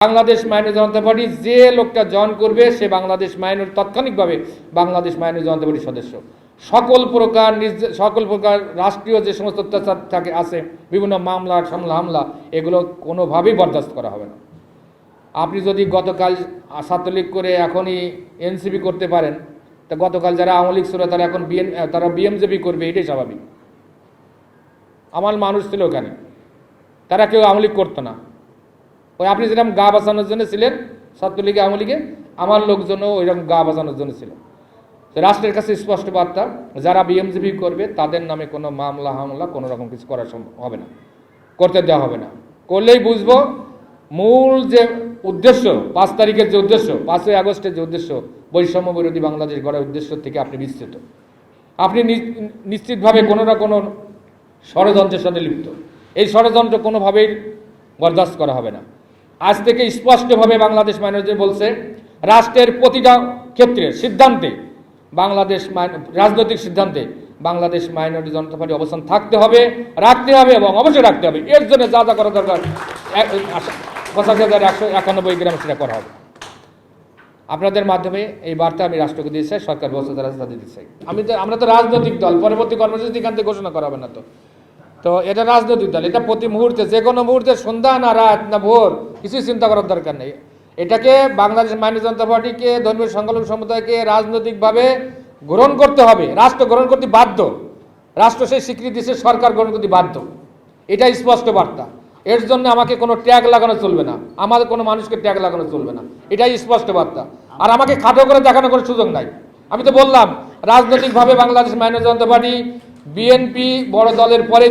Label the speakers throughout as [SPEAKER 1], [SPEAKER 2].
[SPEAKER 1] Bangladesh minority জনতা party যে লোকটা join করবে সে বাংলাদেশ মাইনরিটি তাৎক্ষণিকভাবে বাংলাদেশ মাইনরিটি জনতা পার্টির সদস্য। সকল প্রকার রাষ্ট্রীয় যে সমস্ত অত্যাচার থাকে আছে, বিভিন্ন মামলা হামলা, এগুলো কোনোভাবেই বরদাস্ত করা হবে না। আপনি যদি গতকাল ছাত্রলীগ করে এখনই এনসিপি করতে পারেন, তা গতকাল যারা আওয়ামী লীগ ছিল তারা এখন তারা বিএমজেপি করবে, এটাই স্বাভাবিক। আমার মানুষ ছিল ওখানে, তারা কেউ আওয়ামী লীগ করতো না। ওই আপনি যেরকম গা বাঁচানোর জন্য ছিলেন ছাত্রলীগে আওয়ামী লীগে, আমার লোকজনও ওইরকম গা বাঁচানোর জন্য ছিল। রাষ্ট্রের কাছে স্পষ্ট বার্তা, যারা বিএমজিপি করবে তাদের নামে কোনো হামলা কোনো রকম কিছু করা হবে না, করতে দেওয়া হবে না। করলেই বুঝবো মূল যে উদ্দেশ্য, 5 তারিখের যে উদ্দেশ্য, 5ই আগস্টের যে উদ্দেশ্য, বৈষম্য বিরোধী বাংলাদেশ গড়ার উদ্দেশ্য থেকে আপনি বিস্তৃত। আপনি নিশ্চিতভাবে কোনো না কোনো ষড়যন্ত্রের সাথে লিপ্ত। এই ষড়যন্ত্র কোনোভাবেই বরদাস্ত করা হবে না। আজ থেকে স্পষ্টভাবে বাংলাদেশ মাইনরিটি বলছে, রাষ্ট্রের প্রতিটা ক্ষেত্রে সিদ্ধান্তে রাজনৈতিক সিদ্ধান্তে বাংলাদেশ মাইনরিটি জনতা পার্টি অবস্থান থাকতে হবে, রাখতে হবে এবং অবশ্যই রাখতে হবে। এর জন্য যা যা করা দরকার 85,191 গ্রাম সেটা করা হবে। আপনাদের মাধ্যমে এই বার্তা আমি রাষ্ট্রকে দিতে চাই, সরকার ব্যবস্থা দ্বারা দিতে চাই। আমরা তো রাজনৈতিক দল, পরবর্তী কর্মসূচি এখান থেকে ঘোষণা করা হবে না। তো এটা রাজনৈতিক দল, এটা প্রতি মুহূর্তে, যে কোনো মুহূর্তে, সন্ধ্যা না রাত না ভোর, কিছুই চিন্তা করার দরকার নেই। এটাকে বাংলাদেশ মাইনরিটি জনতা পার্টিকে, ধর্মীয় সংখ্যালঘু সমুদায়কে রাজনৈতিকভাবে গ্রহণ করতে হবে। রাষ্ট্র গ্রহণ করতে বাধ্য, রাষ্ট্র সেই স্বীকৃতি দিচ্ছে, সরকার গ্রহণ করতে বাধ্য। এটাই স্পষ্ট বার্তা। এর জন্য আমাকে কোনো ট্যাগ লাগানো চলবে না, আমাদের কোনো মানুষকে ট্যাগ লাগানো চলবে না, এটাই স্পষ্ট বার্তা। আর আমাকে খাটো করে দেখানো কোনো সুযোগ নাই। আমি তো বললাম, রাজনৈতিকভাবে বাংলাদেশ মাইনরিটি জনতা পার্টি বিএনপি বড় দলের পরে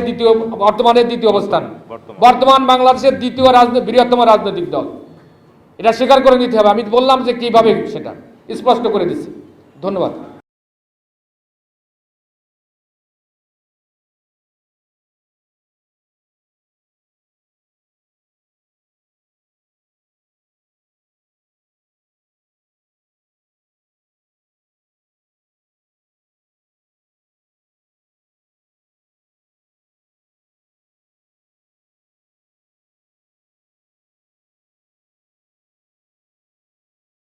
[SPEAKER 1] বর্তমানের দ্বিতীয় অবস্থান, বর্তমান বাংলাদেশের বৃহত্তম রাজনৈতিক দল। এটা স্বীকার করে নিতে হবে। আমি বললাম যে কিভাবে, সেটা স্পষ্ট করে দিচ্ছি। ধন্যবাদ।